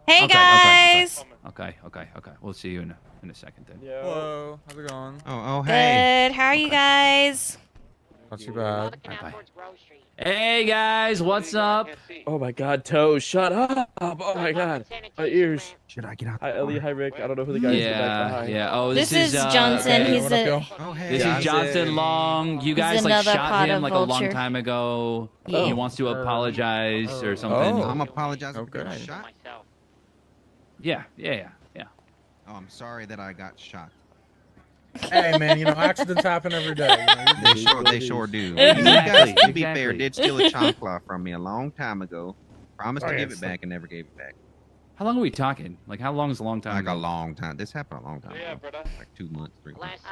Hey guys. Okay. We'll see you in a second then. Hello. How's it going? Oh, hey. Good. How are you guys? Not too bad. Bye. Hey guys, what's up? Oh my god, Toe, shut up! Oh my god, my ears. Should I get out? Hi, Ellie. Hi, Rick. I don't know who the guy is in the back. Hi. Yeah. Oh, This is Johnson. okay. He's a. Oh, hey. This is Johnson Long. You guys like another shot pot him of like a long vulture. time ago. Yeah. He wants to apologize or something. Oh. I'm apologizing for Okay. getting shot. Yeah. Oh, I'm sorry that I got shot. Hey, man, you know, accidents happen every day. You know, They sure do. You Exactly, guys, to be fair, exactly. did steal a chocolate from me a long time ago. Promised to Oh, give yes. it back and never gave it back. How long are we talking? Like, how long is a long time? Like a ago? long time. This happened a long time ago. brother. Like 2 months, 3 months.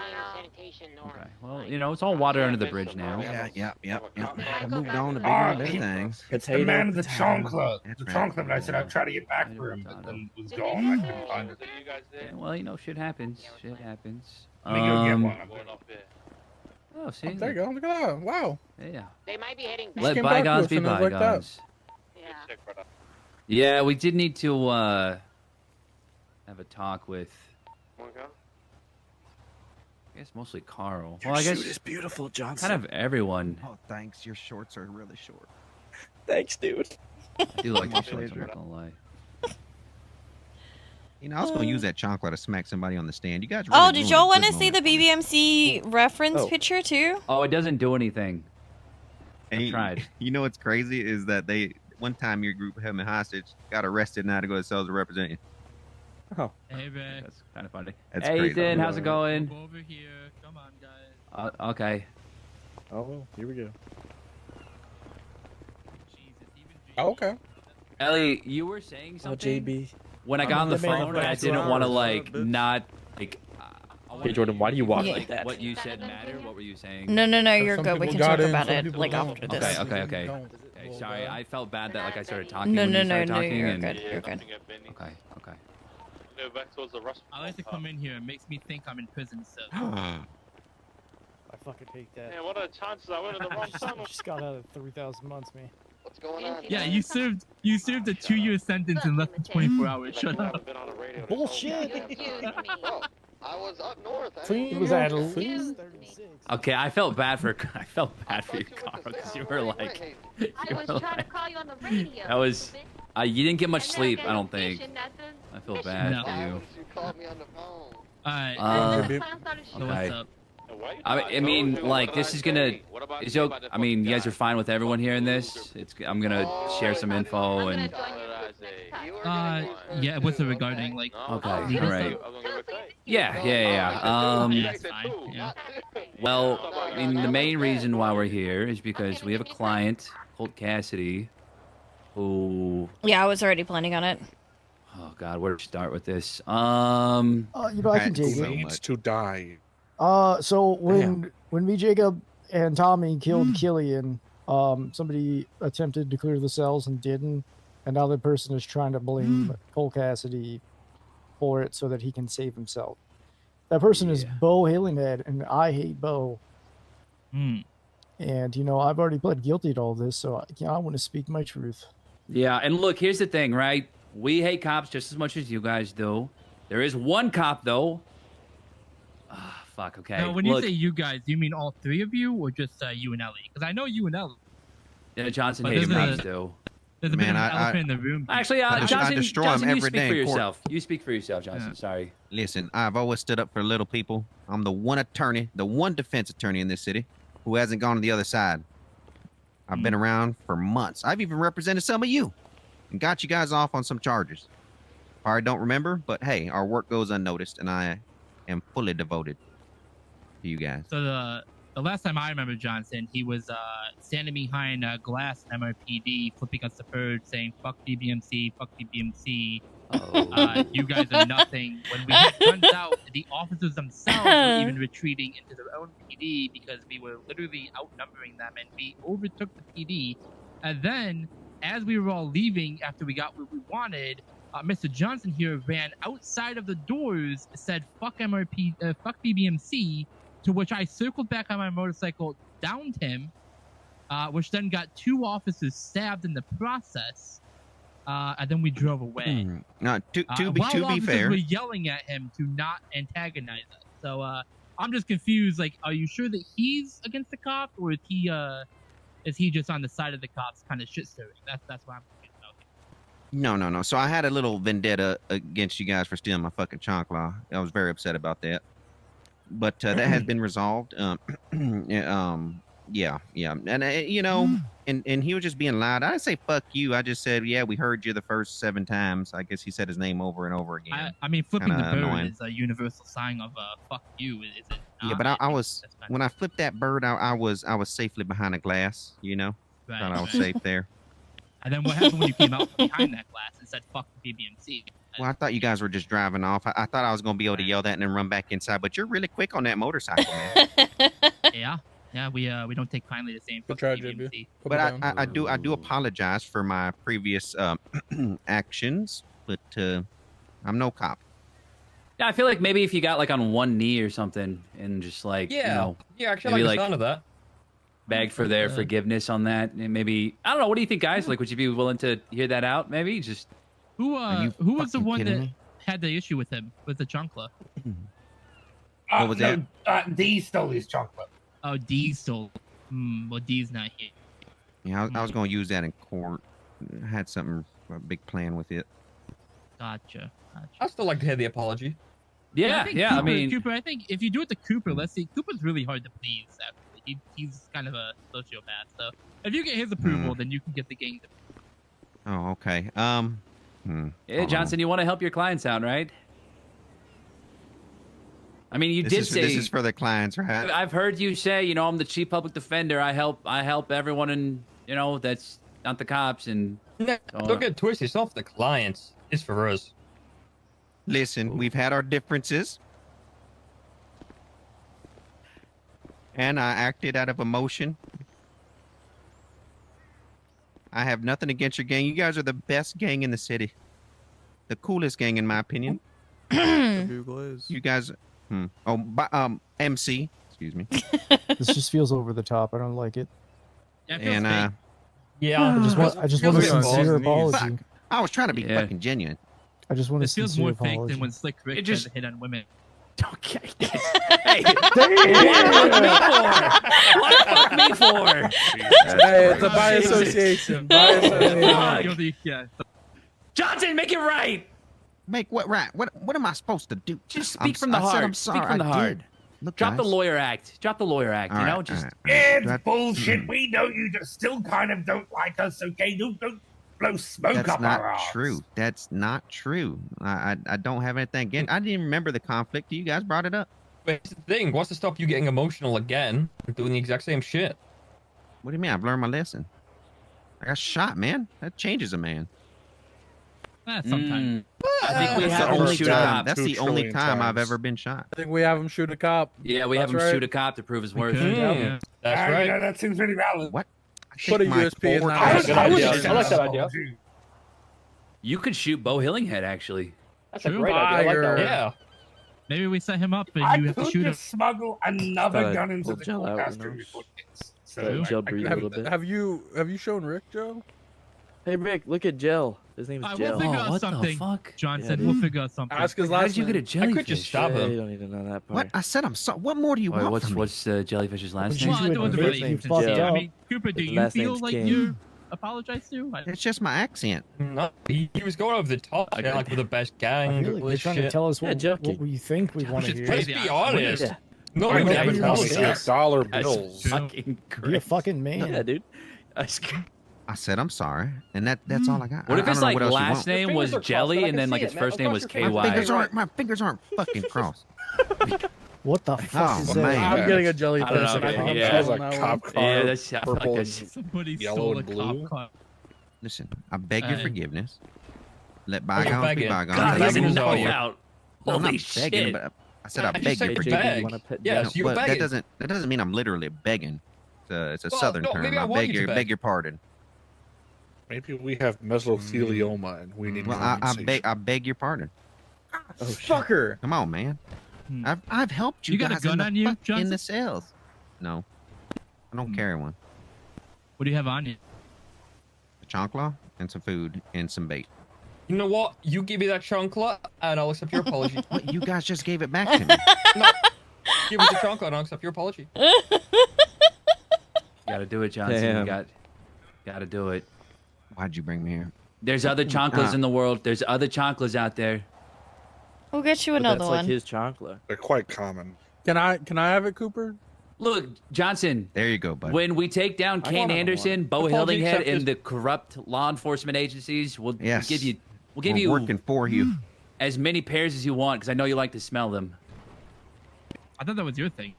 Okay. Well, you know, it's all water under the bridge now. Yeah. I moved on to bigger and better things. It's the man of the chocolate. That's The right. chocolate. I said I'd try to get back for him, but then was gone. I couldn't find it. Yeah, well, you know, shit happens. Shit happens. Let me go get one. I'm going Oh, see. there you go. Look at that. Wow. Yeah. They might be heading Just Let came back to bygones us be and it was like that. bygones. Yeah. Yeah, we did need to have a talk with. I guess mostly Carl. Well, I guess Suit is beautiful, Johnson. kind of everyone. Oh, thanks. Your shorts are really short. Thanks, dude. I do like My your shorts, I'm pleasure. not gonna lie. You know, I was going to use that chocolate to smack somebody on the stand. You guys really Oh, did ruined y'all a want good to see the moment for me. BBMC reference Oh. picture too? Oh, it doesn't do anything. Hey, tried. You know what's crazy is that one time your group held me hostage, got arrested, and I had to go to cells to represent you. Oh, Hey, Rick. That's kind of funny. That's Hey, crazy. Ethan, how's it going? Go over here. Come on, guys. Okay. oh well, here we go. Jesus, even Oh, okay. Ellie, you were saying Oh, something JB. when I got on the They made phone, it and I back 2 didn't want to hours. like not like. I Hey, wanted Jordan, to why do you walk Yeah. like that? What you said matter? What were you saying? No, Some you're good. We people can got talk in, about some it people like don't. after this. Okay. Don't. Okay, sorry. I felt bad that like I started talking. No, when no, you no, started no. talking, You're and... good. You're good. Okay. I like to come in here. It makes me think I'm in prison. So I fucking hate that. Man, what are the chances I went in the wrong tunnel? Just got out of 3,000 months, man. What's going on? yeah, you served a 2-year sentence in less than 24 hours. Shut up. Bullshit. Bro, I was up north. It was at least 36. Okay, I felt bad for you, Carl, because you were like, I was trying to call you on the radio. that was, you didn't get much And then sleep. got I don't think. notification that the I feel mission bad No. for Why you. wouldn't you call me on the phone? Alright. Uh, the plan started So shooting. what's okay. up? I mean, like, this is gonna. Is it, I mean, you guys are fine with everyone hearing this. I'm gonna share some info I'm gonna and. join you next time. Yeah, what's it regarding? Like, Okay, legal alright. stuff? Yeah. Yeah, it's fine. Yeah. Well, I mean, the main reason why we're here is because we have a client, Colt Cassidy, who. Yeah, I was already planning on it. Oh God, where to start with this? You know, I can take So it. much. to die. So when me, Jacob, and Tommy killed Killian, somebody attempted to clear the cells and didn't, and now the person is trying to blame Cole Cassidy for it so that he can save himself. That person is Yeah. Bo Halinghead, and I hate Bo. Hmm. And you know, I've already pled guilty to all this, so I want to speak my truth. Yeah, and look, here's the thing, right? We hate cops just as much as you guys do. There is one cop, though. Ah, fuck. Okay. Now, when you look, say you guys, do you mean all three of you, or just you and Ellie? Because I know you and Ellie. yeah, Johnson but hates there's cops a- too. There's a bit Man, of an I- elephant in the room. Actually, I Johnson, destroy Johnson, him you every speak day for in court. yourself. You speak for yourself, Johnson. Yeah. Sorry. Listen, I've always stood up for little people. I'm the one attorney, the one defense attorney in this city who hasn't gone to the other side. I've been around for months. I've even represented some of you and got you guys off on some charges. Probably don't remember, but hey, our work goes unnoticed, and I am fully devoted to you guys. So the last time I remember Johnson, he was standing behind glass in MRPD, flipping us the bird, saying "fuck BBMC, fuck BBMC." Oh. You guys are nothing. When we turns out the officers themselves were even retreating into their own PD because we were literally outnumbering them, and we overtook the PD. And then, as we were all leaving after we got what we wanted, Mr. Johnson here ran outside of the doors, said "fuck MRP, fuck BBMC," to which I circled back on my motorcycle, downed him, which then got 2 officers stabbed in the process. and then we drove away. No, to be While to be officers fair, were yelling at him to not antagonize us. So I'm just confused. Like, are you sure that he's against the cops, or is he just on the side of the cops, kind of shit stirring? That's what I'm confused about. no. So I had a little vendetta against you guys for stealing my fucking chancla. I was very upset about that, but that has been resolved. Yeah, and you know, and he was just being loud. I didn't say fuck you. I just said, yeah, we heard you the first 7 times. I guess he said his name over and over again. I mean, flipping Kinda the bird annoying. is a universal sign of fuck you, is it? Yeah, not? but I think was that's kinda- when I flipped that bird, I was safely behind a glass. You know, Right, thought I was right. safe there. And then what happened when you came out from behind that glass and said fuck the BBMC? Well, I thought you guys were just driving off. I thought I was gonna be able to yell that and then run back inside. But you're really quick on that motorcycle, man. Yeah, we don't take kindly to saying Good fuck try, the JB. BBMC. Put But it down. I do apologize for my previous actions. But I'm no cop. Yeah, I feel like maybe if you got like on one knee or something and just like you know, actually, maybe I like like- the sound of that. beg for their forgiveness on that, and maybe I don't know. What do you think, guys? Like, would you be willing to hear that out? Maybe just Who you was the fucking one kidding that me? had the issue with him with the chunkla? What was that? D stole his chocolate. Oh, D stole. Well, D's not here. Yeah, I was gonna use that in court. I had a big plan with it. Gotcha. I still like to hear the apology. yeah, think yeah. Cooper, I mean, Cooper. I think if you do it to Cooper, let's see. Cooper's really hard to please. Actually, he's kind of a sociopath. So if you get his approval, then you can get the gang. Oh, okay. yeah, hold on. Johnson, you want to help your clients out, right? I mean, you did say this is for the clients, right? I've heard you say, you know, I'm the chief public defender. I help everyone, and you know that's not the cops. And No, don't get twisted. It's not for the clients. It's for us. Listen, we've had our differences. And I acted out of emotion. I have nothing against your gang. You guys are the best gang in the city. The coolest gang, in my opinion. You guys... MC. Excuse me. This just feels over the top. I don't like it. Yeah, it feels And, fake. I just want a feels like sincere balls knees. apology. I was trying to be Yeah. fucking genuine. I just want a This feels sincere more fake apology. than when Slick Rick It tried just- to hit on women. okay, hey, what fuck me for? Hey, it's a by association. By association. Guilty, yeah. Johnson, make it right. Make what right? What am I supposed to do? Just speak from the I said heart. I'm sorry. Speak from the I heart. did. Look, Drop the guys. lawyer act. Drop the lawyer act. All You right, know, all just right. It's That- bullshit. We know you just still kind of don't like us, okay? Don't blow smoke That's up not our arse. true. That's not true. I don't have anything again. I didn't even remember the conflict. You guys brought it up. But here's the thing. What's to stop you getting emotional again and doing the exact same shit? What do you mean? I've learned my lesson. I got shot, man. That changes a man. Sometimes. I think we That's have the him only shoot a time. cop. That's 2 the only trillion time I've times. ever been shot. I think we have him shoot a cop. Yeah, we have him That's right. shoot a cop to prove his worth. could. Hmm, Yeah. That's You right. know, that seems really valid. What? Put a think my USP in forward- that. I That's was- a I good was idea. just I like that gonna- idea. You could shoot Bo Hillinghead, actually. That's True. a great idea. I like that one. Yeah. Maybe we set him up and I you have to could shoot him. just smuggle another Gotta gun into pull the gel out, courthouse you to know? report this. True. So Gel I breathe a could- little bit. Have you shown Rick, Joe? Hey Rick, look at Gel. His name's We'll Gel. figure Oh, out what the something. fuck? Johnson, Yeah, we'll dude. figure out something. Ask his How last did you get a name. jellyfish? could just stop Yeah, him. you don't need to know that part. What? I said I'm sorry. What more do you Wait, want from me? what's Jellyfish's last Would name? you Well, it do wasn't it? really You sincere. fucked I up. mean, Cooper, do His you last feel name's like King. you apologize to? It's just my accent. No, he was going over the top, Okay. like with the best I gang. feel like all you're this trying to shit. tell us Yeah, what joking. we think we want to Just hear. Let's crazy. be honest. Yeah. No, I we know have you a want policy. $6 That's bills. fucking Be a great. fucking man. Yeah, dude. I said I'm sorry, and that's all I got. What if I his don't know like what else you last want. name Your was fingers are crossed, Jelly, but I and can then like see his it, man. first name was Across your My KY? fingers aren't fucking crossed. What the fuck Oh, is man. that? I'm getting a jellyfish. I don't know, and I think man. I'm Yeah. calling Has a that cop one. car. Yeah, that's I feel like purple that's- Somebody Yellow stole and a blue? cop car. Listen, I beg your Hey. forgiveness. Let Oh, bygones be begging. bygones. God, Begging he's a is all you. knockout. No, I'm not Holy begging, shit! but I said I I just beg said your to forgiveness. beg. You wanna pet Yes, Gel? you But that begging. doesn't mean I'm literally begging. It's a Well, southern no, term. maybe I I want beg you to your beg. beg your pardon. Maybe we have mesothelioma and we need Well, I beg your pardon. Oh, shit. Fucker. Come on, man. Hmm. I've helped you, You got a guys gun in the on you, in Johnson? the cells. No, I don't carry one. What do you have on you? A chancla? and some food and some bait. You know what? You give me that chocolate, and I'll accept your apology. What, you guys just gave it back to me. No, give me the chocolate, and I'll accept your apology. You gotta do it, Johnson. Damn. You gotta do it. Why'd you bring me here? There's other chonklas in the world. There's other chonklas out there. We'll get you But another that's one. like his chocolate. They're quite common. Can I have it, Cooper? Look, Johnson. There you go, bud. When we take down I Kane want another Anderson, one. Bo Apology Hildinghead, accepted. and the corrupt law enforcement agencies, we'll Yes. give you We're working for you. as many pairs as you want, because I know you like to smell them. I thought that was your thing.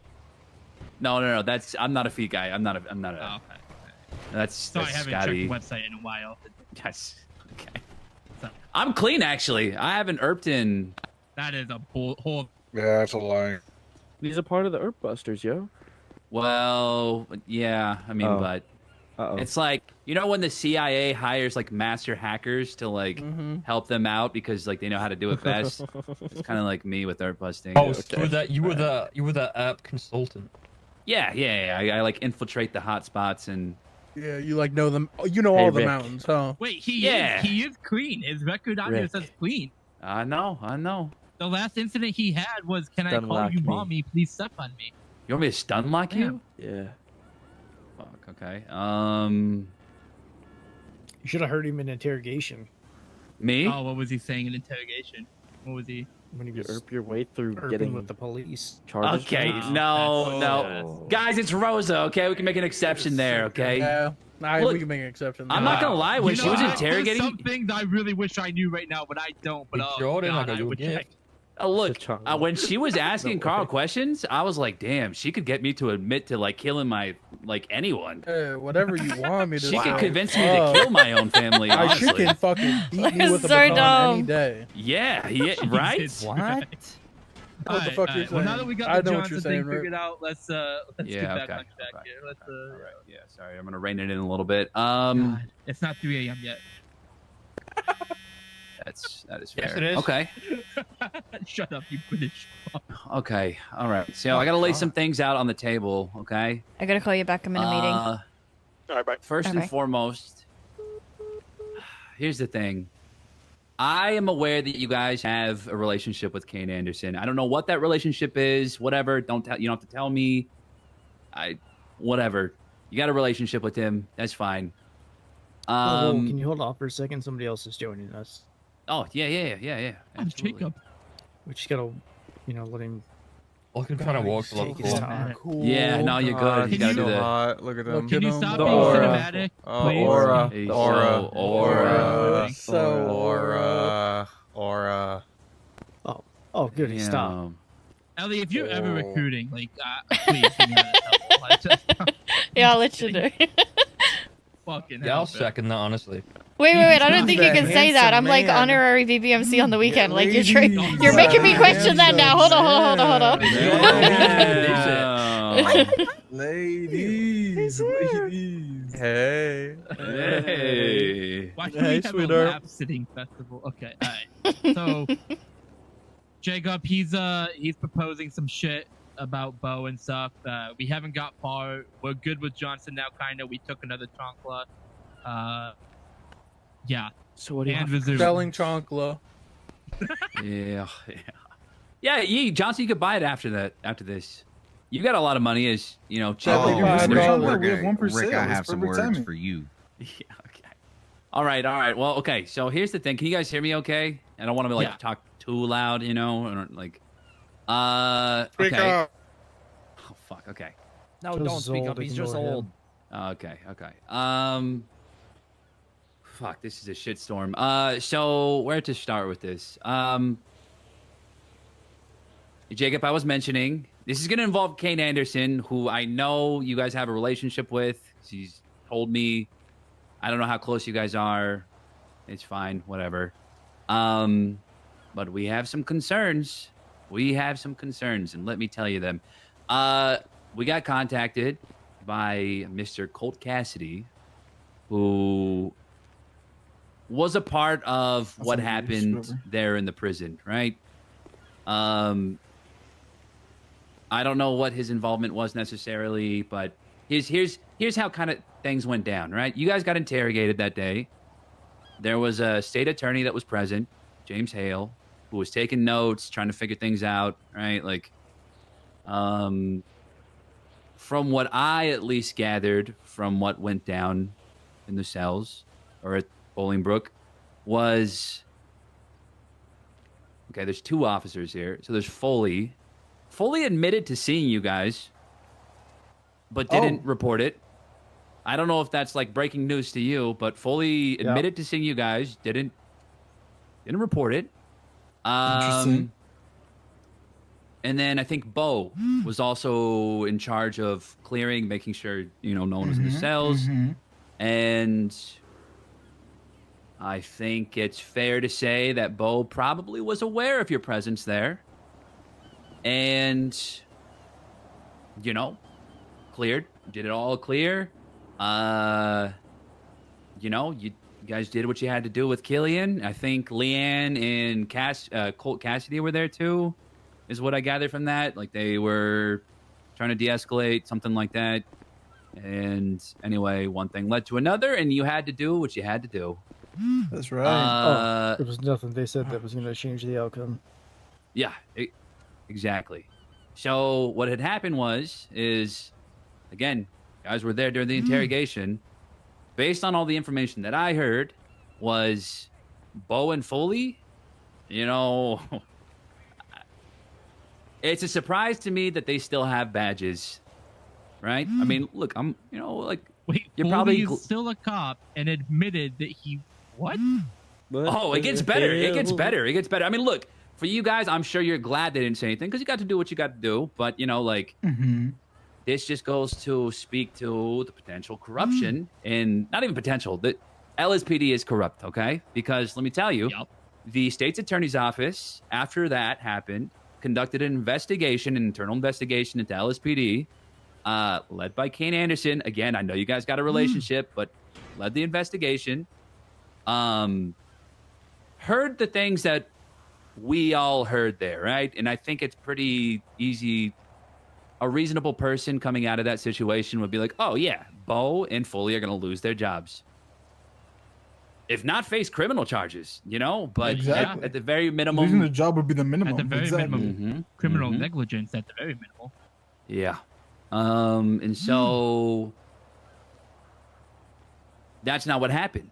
No. I'm not a feet guy. I'm not a. Oh, okay. That's So I haven't Scotty. checked the website in a while. Yes. Okay. So, I'm clean actually. I haven't erped in. that is a whole. Yeah, that's a lie. He's a part of the Earth Busters, yo. Well, yeah. I mean, Oh. but Uh-oh. it's like when the CIA hires like master hackers to like help them out because like they know how to do it best. It's kind of like me with erp busting. Oh, so you were the app consultant. Yeah. I like infiltrate the hot spots and. Yeah, you like know them. You know Hey, all the Rick. mountains, huh? Wait, he is clean. His record on here Rick. says clean. I know. The last incident he had was, "Can I Stun call lock you me. mommy? Please step on me." You want me to stun lock you? Yeah. Fuck. Okay. You should have heard him in interrogation Me? Oh, what was he saying in interrogation? What was he? when he You was erp your way through erping getting with the police. charges. Okay. dropped? No. Guys, it's Rosa. Okay, we can make an exception there. Okay. Yeah. Look, we can make an exception. I'm not gonna lie. When You she know was what? There's interrogating, some things I really wish I knew right now, but I don't. But Hey, oh, Jordan, God, I got I you a would gift. check. look, The chocolate. when she was asking No Carl way. questions, I was like, damn, she could get me to admit to like killing my like anyone. Whatever you want me to. She say. could convince me to kill my own family. I she Honestly. can fucking beat me with a So baton dumb. any day. Yeah. Right. Jesus. What? What the Alright, fuck you alright. Well, now that we saying? got I the know what you're Johnson thing saying, Rick. figured out, let's get Yeah, back okay, on track okay, here. Let's All right. Yeah. Sorry, I'm gonna rein it in a little bit. God, it's not 3 a.m. yet. That is fair. Yes, it is. Okay. Shut up, you British. Okay. All right. So I gotta lay some things out on the table. Okay. I gotta call you back. I'm in a meeting. All right, bye. First and Okay. foremost, here's the thing. I am aware that you guys have a relationship with Kane Anderson. I don't know what that relationship is. Whatever. You don't have to tell me. Whatever. You got a relationship with him. That's fine. Whoa, can you hold off for a second? Somebody else is joining us. Oh yeah. I'm Absolutely. Jacob. We just gotta, let him I can kind of walk a lot take his cool. time. Yeah. No, you're good. You Can gotta you- do that. Look at Look, can you stop The being aura. cinematic, please? Aura. Hey, Aura. so aura. So Aura. Oh, good. He Damn. stopped. Ellie, if you're ever Oh. recruiting, like, please give me that help. Like, just Yeah, I'll let you do. fucking Yeah, I'll help it. second that, honestly. Wait. I don't think you That can say that. I'm like handsome man. honorary BBMC on the weekend. Like you're ladies. you're making me question that now. Hold on. Yeah. Ladies. Hey. Hey. Why should Hey, we have sweetheart. a lap sitting festival? Okay, alright. So, Jacob, he's proposing some shit about Bo and stuff. We haven't got far. We're good with Johnson now, kinda. We took another chonkla. Yeah. So what do you And want? Vizu. Selling chonkla. Yeah, Johnson, you could buy it after this. You got a lot of money, as you know. Chip. Oh, $75. Rick, We have one for Rick, sale. I It's have some perfect words timing. for you. Yeah, okay. All right. Well, okay. So here's the thing. Can you guys hear me? Okay. I don't want to Yeah. talk too loud, or like. Speak Okay. up. Oh fuck. Okay. No, don't speak up. He's just old. Okay. Fuck. This is a shitstorm. So where to start with this? Jacob, I was mentioning this is going to involve Kane Anderson, who I know you guys have a relationship with. He's told me. I don't know how close you guys are. It's fine, whatever. But we have some concerns. And let me tell you them. We got contacted by Mr. Colt Cassidy, who was a part of what happened there in the prison, right? I don't know what his involvement was necessarily, but here's how kind of things went down, right? You guys got interrogated that day. there was a state attorney that was present, James Hale, who was taking notes, trying to figure things out, right? Like, from what I at least gathered from what went down in the cells or at Bolingbrook was, okay, there's 2 officers here. So there's Foley. Foley admitted to seeing you guys, but didn't report it. I don't know if that's like breaking news to you, but Foley admitted to seeing you guys, didn't report it. Interesting. And then I think Bo was also in charge of clearing, making sure, no one was in the cells. And I think it's fair to say that Bo probably was aware of your presence there. And, cleared. Did it all clear. You guys did what you had to do with Killian. I think Leanne and Colt Cassidy were there too, is what I gathered from that. Like they were trying to de-escalate, something like that. And anyway, one thing led to another, and you had to do what you had to do. That's right. There was nothing they said that was going to change the outcome. Yeah, exactly. So what had happened is, again, guys were there during the interrogation. Based on all the information that I heard, was Bo and Foley, it's a surprise to me that they still have badges, right? I mean, look, I'm, Wait, you're Foley probably is still a cop and admitted that he what? Oh, it gets better. It gets better. It gets better. I mean, look, for you guys, I'm sure you're glad they didn't say anything because you got to do what you got to do. But, this just goes to speak to the potential corruption and not even potential. The LSPD is corrupt, okay? Because let me tell you, the state's attorney's office, after that happened, conducted an internal investigation into LSPD, led by Kane Anderson. Again, I know you guys got a relationship, but led the investigation. Heard the things that we all heard there, right? And I think it's pretty easy. A reasonable person coming out of that situation would be like, oh, yeah, Bo and Foley are going to lose their jobs. If not face criminal charges, but Exactly. at the very minimum. Losing the job would be the minimum. At the very minimum, Mhm. criminal negligence at the very minimal. Yeah. And so that's not what happened,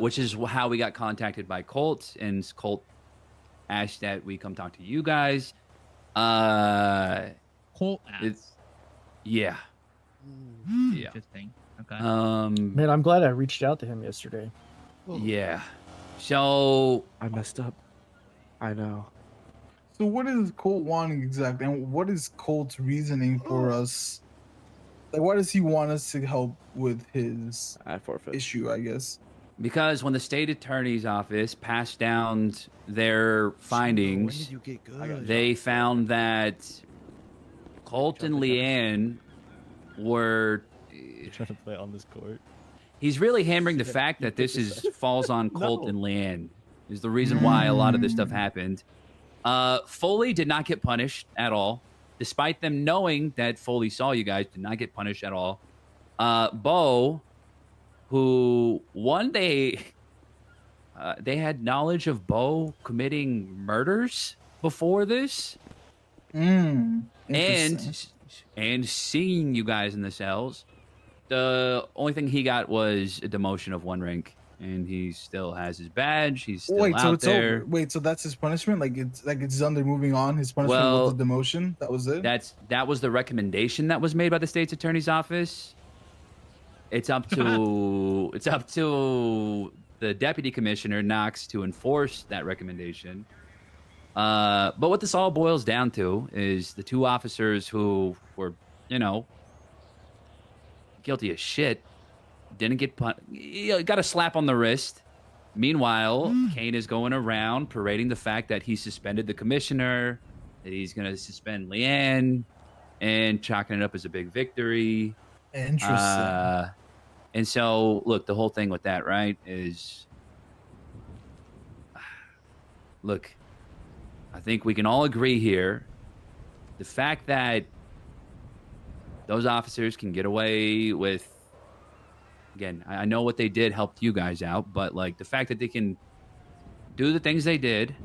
which is how we got contacted by Colt, and Colt asked that we come talk to you guys. Colt asked. Yeah. Yeah. Interesting. Okay. Man, I'm glad I reached out to him yesterday. Yeah. So I messed up. I know. So what is Colt wanting exactly, and what is Colt's reasoning for us? Like, why does he want us to help with his issue? I guess because when the state attorney's office passed down their findings, they found that Colt and Leanne were trying to play on this court. He's really hammering the fact that this falls on Colt and Leanne is the reason why a lot of this stuff happened. Foley did not get punished at all, despite them knowing that Foley saw you guys. Did not get punished at all. Bo, who one day they had knowledge of Bo committing murders before this, and seeing you guys in the cells. The only thing he got was a demotion of 1 rank, and he still has his badge. He's still wait, out so it's there. over. Wait, so that's his punishment? Like it's done. They're moving on. His punishment was the demotion. That was it. That was the recommendation that was made by the state's attorney's office. It's up to the deputy commissioner Knox to enforce that recommendation. But what this all boils down to is the 2 officers who were, guilty as shit, didn't get got a slap on the wrist. Meanwhile, Kane is going around parading the fact that he suspended the commissioner, that he's going to suspend Leanne, and chalking it up as a big victory. Interesting. And so, look, the whole thing with that, right, is... Look, I think we can all agree here. The fact that those officers can get away with again, I know what they did helped you guys out, but like the fact that they can do the things they did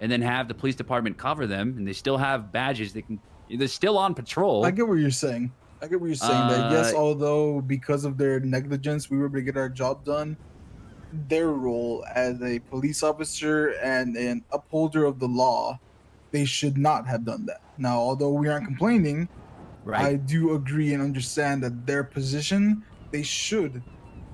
and then have the police department cover them and they still have badges, they're still on patrol. I get what you're saying. That yes, although because of their negligence we were able to get our job done, their role as a police officer and an upholder of the law, they should not have done that. Now, although we aren't complaining, I do agree and understand that their position, they should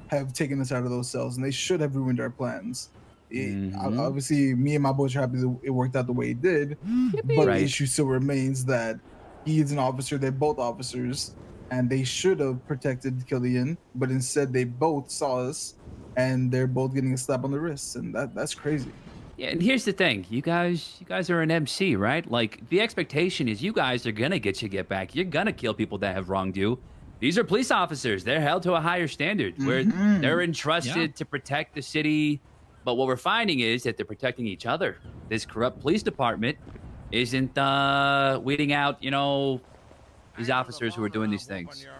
have taken us out of those cells and they should have ruined our plans. Obviously, me and my boys are happy that it worked out the way it did, but the issue still remains that he is an officer, they're both officers, and they should have protected Killian, but instead they both saw us and they're both getting a slap on the wrists, and that's crazy. Yeah, and here's the thing, you guys are an MC, right? Like the expectation is you guys are gonna get back. You're gonna kill people that have wronged you. These are police officers. They're held to a higher standard where they're entrusted to protect the city. But what we're finding is that they're protecting each other. This corrupt police department isn't weeding out, these officers who are doing these things. Yeah,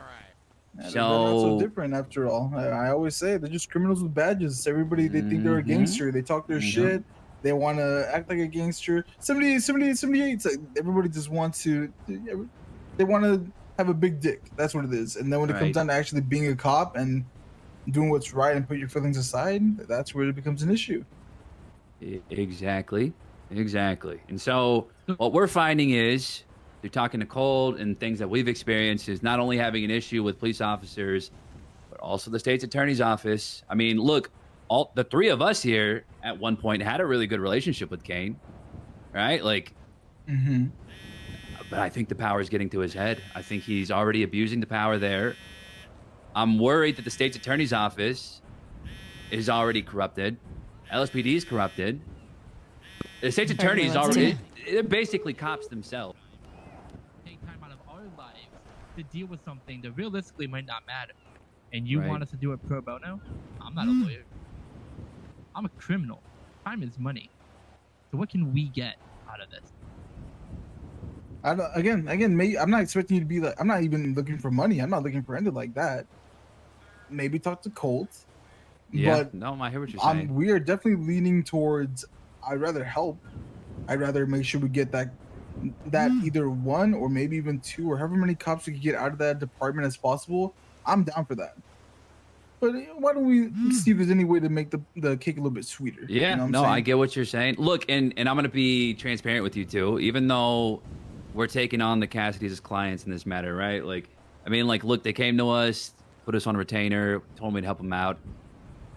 they're not so different after all. I always say they're just criminals with badges. Everybody, they think they're a gangster. They talk their shit. They want to act like a gangster. 78. It's like everybody just wants to. They want to have a big dick. That's what it is. And then when it comes down to actually being a cop and doing what's right and put your feelings aside, that's where it becomes an issue. Exactly. And so what we're finding is, through talking to Colt and things that we've experienced, is not only having an issue with police officers, but also the state's attorney's office. I mean, look, all the three of us here at one point had a really good relationship with Kane, right? Like, but I think the power is getting to his head. I think he's already abusing the power there. I'm worried that the state's attorney's office is already corrupted. LSPD is corrupted. The state's attorney is already, they're basically cops themselves. Take time out of our lives to deal with something that realistically might not matter. And you want us to do it pro bono? I'm not a lawyer. I'm a criminal. Time is money. So what can we get out of this? Again, I'm not expecting you to be like, I'm not even looking for money. I'm not looking for anything like that. Maybe talk to Colt. Yeah, but no, I hear what you're saying. We are definitely leaning towards, I'd rather help. I'd rather make sure we get that either one or maybe even two or however many cops we can get out of that department as possible. I'm down for that. But why don't we see if there's any way to make the cake a little bit sweeter? Yeah, you know what I'm no, saying? I get what you're saying. Look, and I'm going to be transparent with you too, even though we're taking on the Cassidies as clients in this matter, right? Like, I mean, like, look, they came to us, put us on retainer, told me to help them out.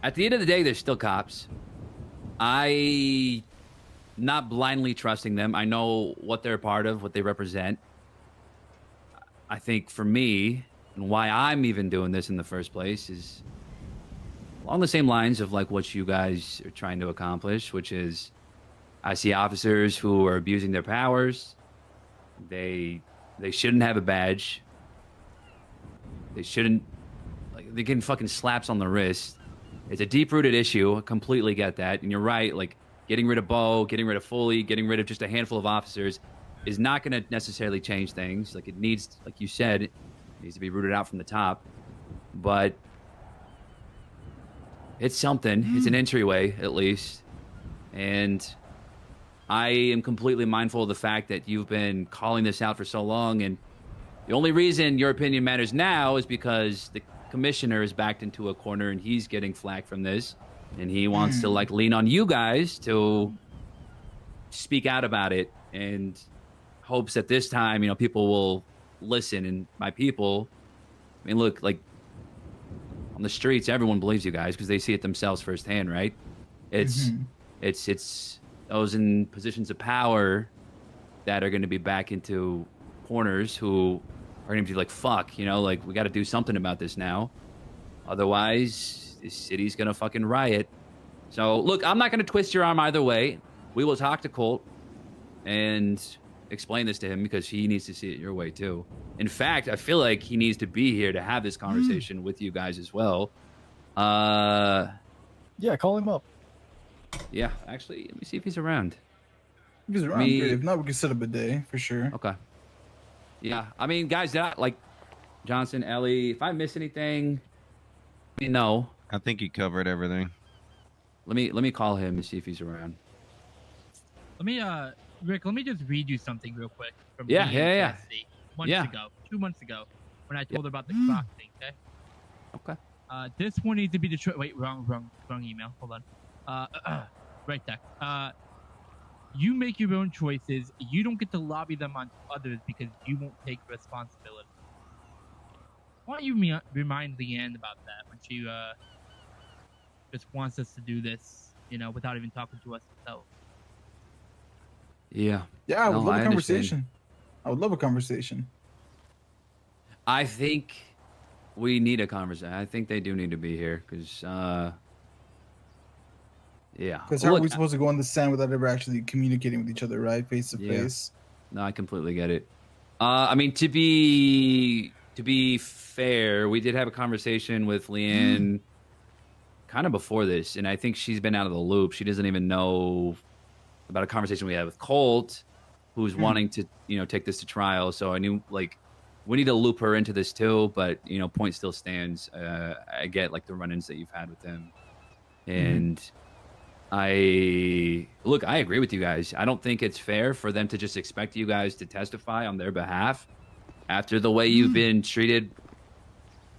At the end of the day, they're still cops. Not blindly trusting them. I know what they're a part of, what they represent. I think for me, and why I'm even doing this in the first place, is along the same lines of like what you guys are trying to accomplish, which is I see officers who are abusing their powers. They shouldn't have a badge. They shouldn't, like, they're getting fucking slaps on the wrist. It's a deep-rooted issue. I completely get that. And you're right, like, getting rid of Bo, getting rid of Foley, getting rid of just a handful of officers is not going to necessarily change things. Like, it needs, like you said, it needs to be rooted out from the top. But it's something. It's an entryway, at least. And I am completely mindful of the fact that you've been calling this out for so long. And the only reason your opinion matters now is because the commissioner is backed into a corner and he's getting flack from this. And he wants to, like, lean on you guys to speak out about it, and hopes that this time, people will listen. And by people, I mean, look, like, on the streets, everyone believes you guys because they see it themselves firsthand, right? It's those in positions of power that are going to be back into corners who are going to be like, fuck, like, we got to do something about this now. Otherwise, this city's going to fucking riot. So, look, I'm not going to twist your arm either way. We will talk to Colt and explain this to him because he needs to see it your way, too. In fact, I feel like he needs to be here to have this conversation with you guys as well. Yeah, call him up. Yeah, actually, let me see if he's around. If he's around, great. If not, we can set up a day for sure. Okay. Yeah, I mean, guys, like Johnson, Ellie, if I miss anything, me know. I think he covered everything. Let me call him and see if he's around. Let me, Rick, let me just read you something real quick from Yeah, me yeah, and yeah. Cassidy months ago, 2 months ago, when I told her about the clock thing. Okay. Okay. This one needs to be the wait, wrong email. Hold on. Right there. You make your own choices. You don't get to lobby them on others because you won't take responsibility. Why don't you remind Leanne about that when she just wants us to do this, without even talking to us herself? Yeah. Yeah, I would No, love a I conversation. understand. I would love a conversation. I think we need a conversation. I think they do need to be here because, yeah. Because how are Look, we supposed to go on the stand without ever actually communicating with each other, right? Face to Yeah. face. No, I completely get it. I mean, to be fair, we did have a conversation with Leanne kind of before this, and I think she's been out of the loop. She doesn't even know about a conversation we had with Colt, who's wanting to, take this to trial. So I knew, like, we need to loop her into this too. But point still stands. I get like the run-ins that you've had with him, and I agree with you guys. I don't think it's fair for them to just expect you guys to testify on their behalf after the way you've been treated,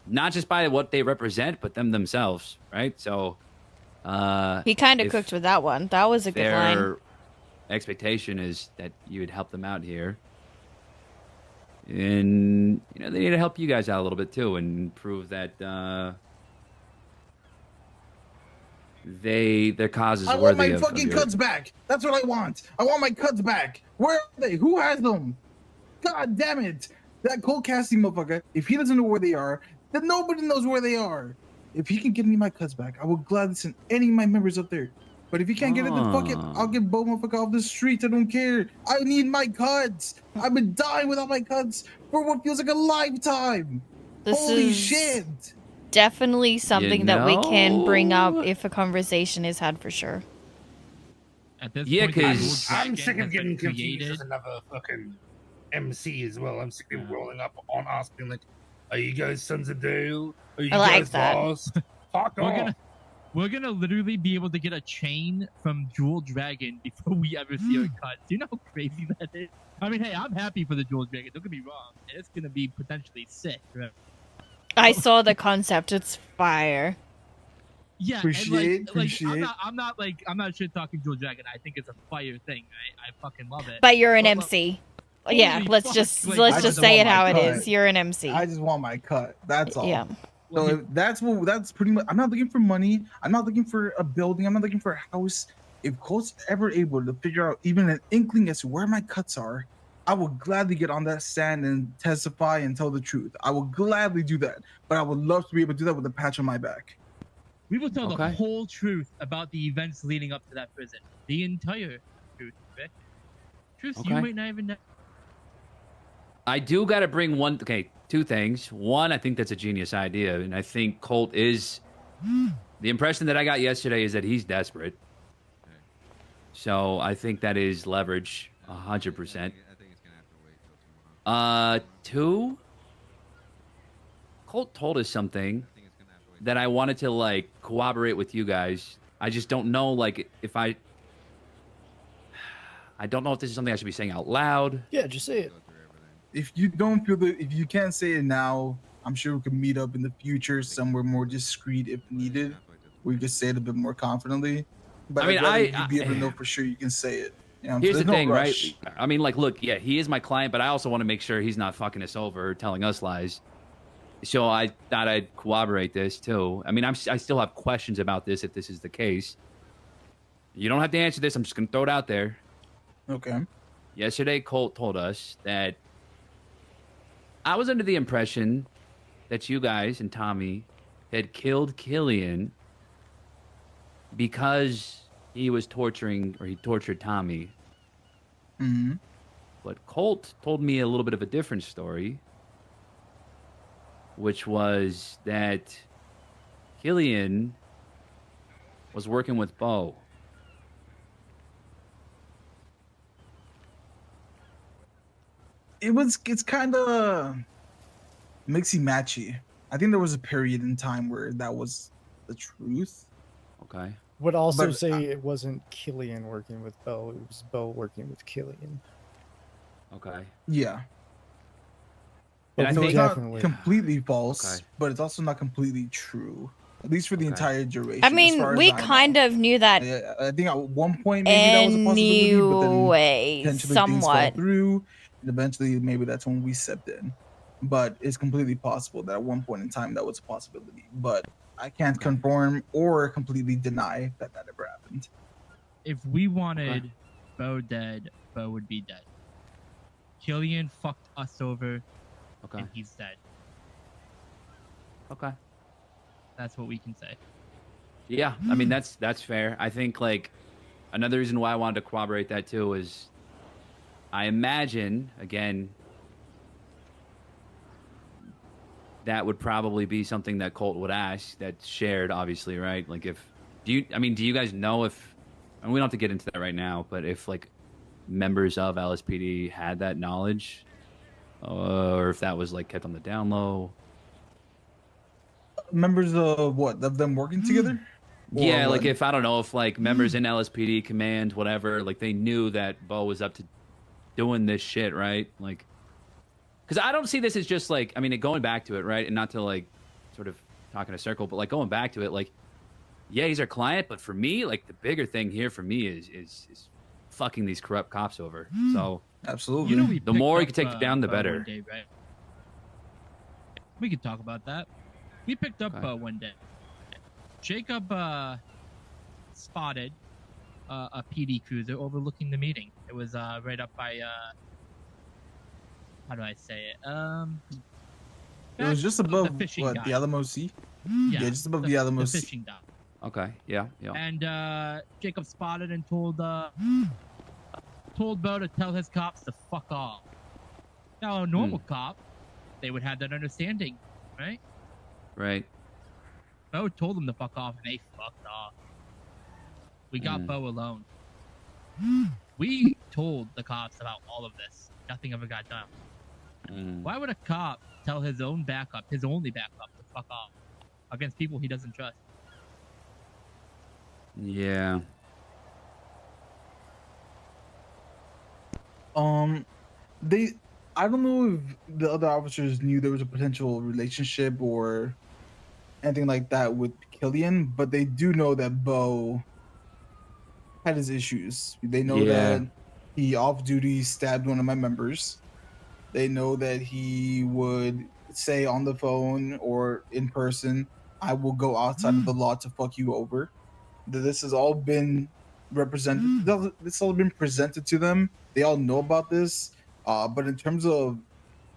not just by what they represent, but them themselves, right? So He kind of cooked with that one. That was a good line. their expectation is that you would help them out here, and they need to help you guys out a little bit too, and prove that their cause is I want worthy my of fucking your... cuts back. That's what I want. I want my cuts back. Where are they? Who has them? God damn it. That Cole Cassidy motherfucker, if he doesn't know where they are, then nobody knows where they are. If he can get me my cuts back, I will gladly send any of my members up there. But if he can't get it, then fuck it. I'll get Bo motherfucker off the street. I don't care. I need my cuts. I've been dying without my cuts for what feels like a lifetime. This Holy is shit. definitely something that we can bring up know? if a conversation is had for sure. At this Yeah, point, the 'cause- Dual I'm Dragon sick has of getting been confused created. as another fucking MC as well. I'm sick of rolling up on us being like, are you guys sons of Dale? Are you I like guys that. lost? Fuck off. We're gonna literally be able to get a chain from Jewel Dragon before we ever see her cut. Do you know how crazy that is? I mean, hey, I'm happy for the Jewel Dragon. Don't get me wrong. It's gonna be potentially sick. Right? I saw the concept. It's fire. Yeah, Appreciate. I'm not shit talking Jewel Dragon. I think it's a fire thing. I fucking love it. But you're an But, MC. holy Yeah, let's fuck, just like, let's I just just say want it how my it cut. is. You're an MC. I just want my cut. That's all. Yeah. So if that's pretty much. I'm not looking for money. I'm not looking for a building. I'm not looking for a house. If Colt's ever able to figure out even an inkling as to where my cuts are, I will gladly get on that stand and testify and tell the truth. I will gladly do that. But I would love to be able to do that with a patch on my back. We will tell the Okay. whole truth about the events leading up to that prison. The entire truth, Rick. Truth you Okay. might not even know. I do got to bring two things. One, I think that's a genius idea, and I think Colt is... The impression that I got yesterday is that he's desperate. So I think that is leverage, 100%. Two, Colt told us something that I wanted to, like, corroborate with you guys. I just don't know, like, if I don't know if this is something I should be saying out loud. Yeah, just say it. If you don't feel that, if you can't say it now, I'm sure we can meet up in the future somewhere more discreet if needed. We could say it a bit more confidently. But I mean, I'd rather I- you be able to know for sure you can say it. You know, Here's there's the no thing, rush. right? I mean, like, look, yeah, he is my client, but I also want to make sure he's not fucking us over or telling us lies. So I thought I'd corroborate this too. I mean, I still have questions about this if this is the case. You don't have to answer this. I'm just gonna throw it out there. Okay. Yesterday, Colt told us that I was under the impression that you guys and Tommy had killed Killian because he was torturing, or he tortured Tommy. Mm-hmm. But Colt told me a little bit of a different story, which was that Killian was working with Bo. It's kind of mixy matchy. I think there was a period in time where that was the truth. Okay. Would also But, say it wasn't Killian working with Bo. It was Bo working with Killian. Okay. Yeah. And I So think it's not definitely- completely false, Okay. but it's also not completely true. At least for the Okay. entire duration. I as mean, far as we I know. kind of knew that I think at one point maybe that was a possibility, but then anyway, potentially things fell somewhat. through, and eventually maybe that's when we stepped in. But it's completely possible that at one point in time that was a possibility. But I can't confirm or completely deny that that ever happened. If we wanted Bo dead, Bo would be dead. Killian fucked us over, and he's dead. Okay. That's what we can say. Yeah, I mean that's fair. I think like another reason why I wanted to corroborate that too is I imagine again that would probably be something that Colt would ask that's shared, obviously, right? Like if do you guys know if and we don't have to get into that right now, but if like members of LSPD had that knowledge, or if that was like kept on the down low. Members of what? Of them working together? Or Yeah, like what? if I don't know if like members in LSPD command, whatever, like they knew that Bo was up to doing this shit, right? Like, because I don't see this as just like, I mean, going back to it, right? And not to like sort of talk in a circle, but like going back to it, like, yeah, he's our client, but for me, like the bigger thing here for me is fucking these corrupt cops over. So absolutely, You know, we the more you picked can up, take it down, the Bo better. one day, right? We could talk about that. We picked up Okay. one day. Jacob spotted a PD cruiser overlooking the meeting. It was right up by how do I say it? It was just above fishing what, dock. the Alamo Sea? Yeah, just above the Alamo the Sea. fishing dock. Okay, yeah. And Jacob spotted and told Bo to tell his cops to fuck off. Now a normal cop, they would have that understanding, right? Right. Bo told them to fuck off, and they fucked off. We got Bo alone. We told the cops about all of this. Nothing ever got done. Why would a cop tell his own backup, his only backup, to fuck off against people he doesn't trust? Yeah. I don't know if the other officers knew there was a potential relationship or anything like that with Killian, but they do know that Bo had his issues. They know that he off duty stabbed one of my members. They know that he would say on the phone or in person, I will go outside of the law to fuck you over. This has all been represented. This has all been presented to them. They all know about this. But in terms of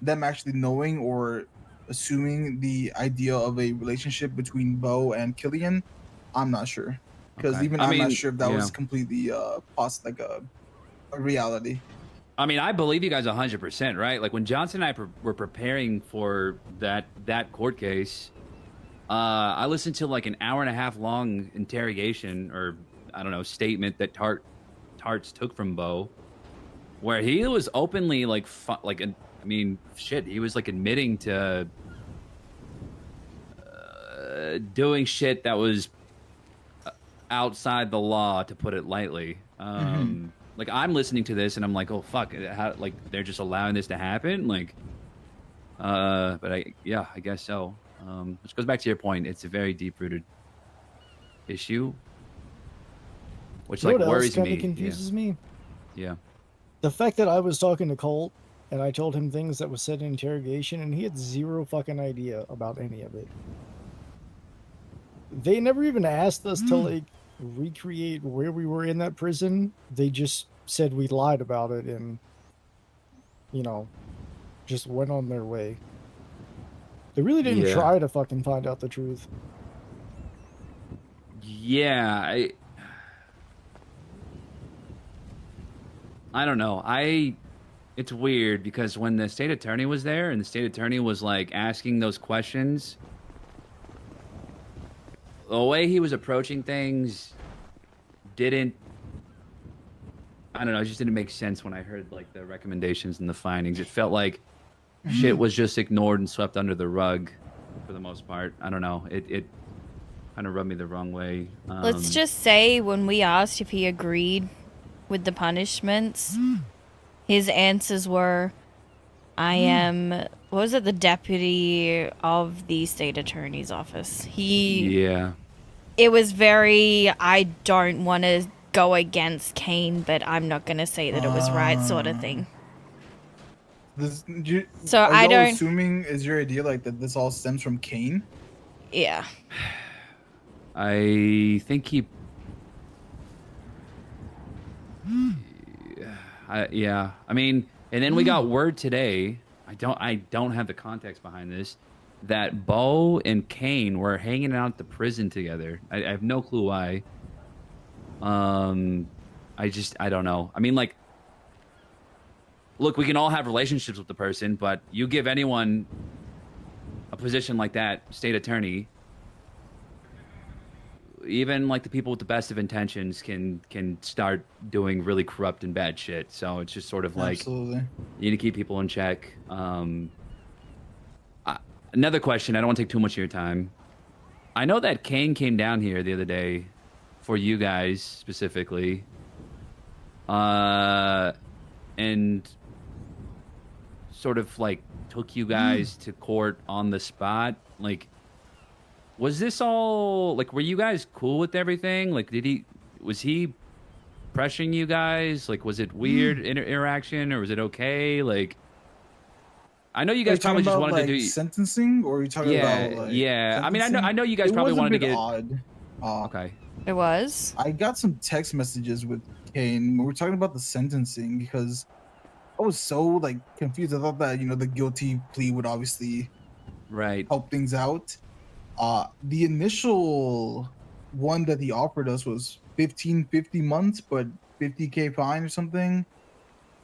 them actually knowing or assuming the idea of a relationship between Bo and Killian, I'm not sure. Because Okay. even I I'm not mean, sure if that was yeah. completely like a reality. I mean, I believe you guys 100%, right? Like when Johnson and I were preparing for that court case, I listened to like an hour and a half long interrogation or I don't know statement that Tarts took from Bo, where he was openly like I mean, shit, he was like admitting to doing shit that was outside the law, to put it lightly. Like I'm listening to this and I'm like, oh fuck, how, like they're just allowing this to happen, like. But I guess so. Which goes back to your point. It's a very deep-rooted issue, which You know like what else worries kinda me. confuses me? Yeah. The fact that I was talking to Colt and I told him things that was said in interrogation and he had zero fucking idea about any of it. They never even asked us to like recreate where we were in that prison. They just said we lied about it and, you know, just went on their way. They really didn't Yeah. try to fucking find out the truth. Yeah, I don't know. It's weird because when the state attorney was there and the state attorney was like asking those questions, the way he was approaching things didn't, I don't know, it just didn't make sense when I heard like the recommendations and the findings. It felt like shit was just ignored and swept under the rug. for the most part. I don't know. It kind of rubbed me the wrong way. Let's just say when we asked if he agreed with the punishments, his answers were, I am, what was it, the deputy of the state attorney's office. Yeah. It was very, I don't want to go against Kane, but I'm not going to say that it was right sort of thing. So are I y'all don't... assuming, is your idea like that this all stems from Kane? Yeah. I think he... yeah. I mean, and then we got word today, I don't have the context behind this, that Bo and Kane were hanging out at the prison together. I have no clue why. I don't know. I mean, like, look, we can all have relationships with the person, but you give anyone a position like that, state attorney, even like the people with the best of intentions can start doing really corrupt and bad shit. So it's just sort of like, Absolutely. you need to keep people in check. Another question, I don't want to take too much of your time. I know that Kane came down here the other day for you guys specifically. And sort of like took you guys to court on the spot. Like, was this all, like, were you guys cool with everything? Like, was he pressuring you guys? Like, was it weird interaction, or was it okay? Like, I know you guys probably just wanted to do sentencing, or are you talking about like yeah. I mean, sentencing? I know you guys It probably was a wanted to bit get odd. okay. It was? I got some text messages with Kane. We were talking about the sentencing because I was so like confused. I thought that, you know, the guilty plea would obviously help things out. The initial one that he offered us was 50 months, but 50K fine or something.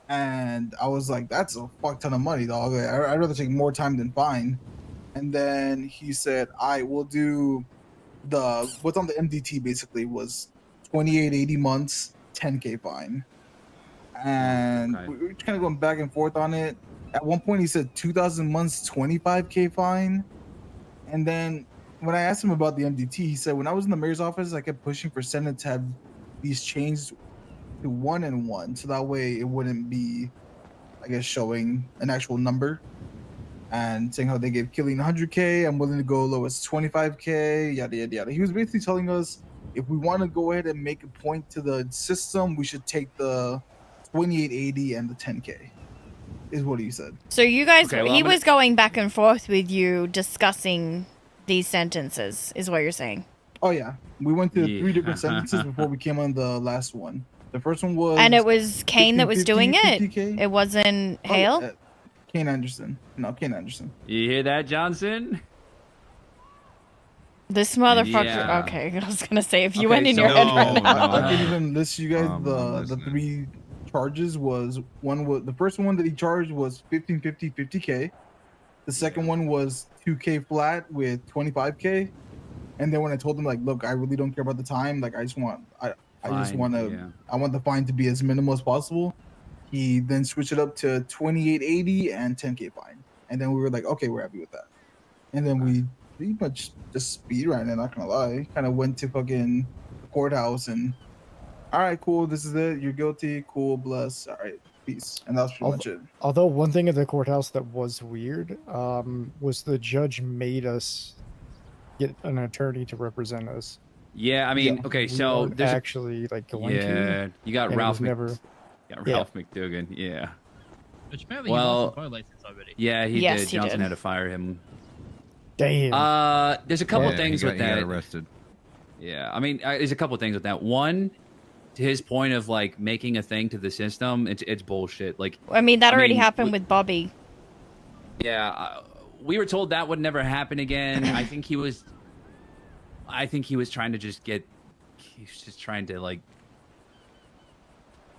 And I was like, that's a fuck ton of money, dog. I'd rather take more time than fine. And then he said, I will do what's on the MDT basically was 2880 months, 10K fine. And we were kind of going back and forth on it. At one point he said 2000 months, 25K fine. And then when I asked him about the MDT, he said, when I was in the mayor's office, I kept pushing for Senate to have these changed to 1 and 1, so that way it wouldn't be, I guess, showing an actual number and saying how they gave Killian 100K. I'm willing to go low as 25K, yada yada yada. He was basically telling us if we want to go ahead and make a point to the system, we should take the 2880 and the 10K. Is what he said. So you guys, he was going back and forth with you discussing these sentences, is what you're saying? Oh yeah, we went through 3 different sentences before we came on the last one. The first one was... And it was Kane that was 50, doing it? 50K. It wasn't Hale? Kane Anderson. No, Kane Anderson. You hear that, Johnson? This motherfucker... Yeah. Okay, I was gonna say, if you went in your head right now... I can even list you guys the 3 charges. The first one that he charged was 50K. The second one was 2K flat with 25K. And then when I told him, like, look, I really don't care about the time. Like, I want the fine to be as minimal as possible. He then switched it up to 2880 and 10K fine. And then we were like, okay, we're happy with that. And then we pretty much just speed ran it, not gonna lie. Kind of went to fucking the courthouse and, all right, cool, this is it. You're guilty. Cool, bless. All right, peace. And that's pretty much it. Although one thing at the courthouse that was weird was the judge made us get an attorney to represent us. Yeah, I mean, okay, so weren't there's actually like going yeah, to. you got and it Ralph. was never. Ralph McDougan. Yeah. Which apparently he lost the car license already. Yeah, he Yes, did. he Johnson did. had to fire him. Damn. There's a couple Yeah, things he with got that. arrested. Yeah, I mean, there's a couple things with that. One, to his point of like making a thing to the system, it's bullshit. Like, I mean, that already happened with Bobby. Yeah, we were told that would never happen again. I think he was trying to just get. He was just trying to like.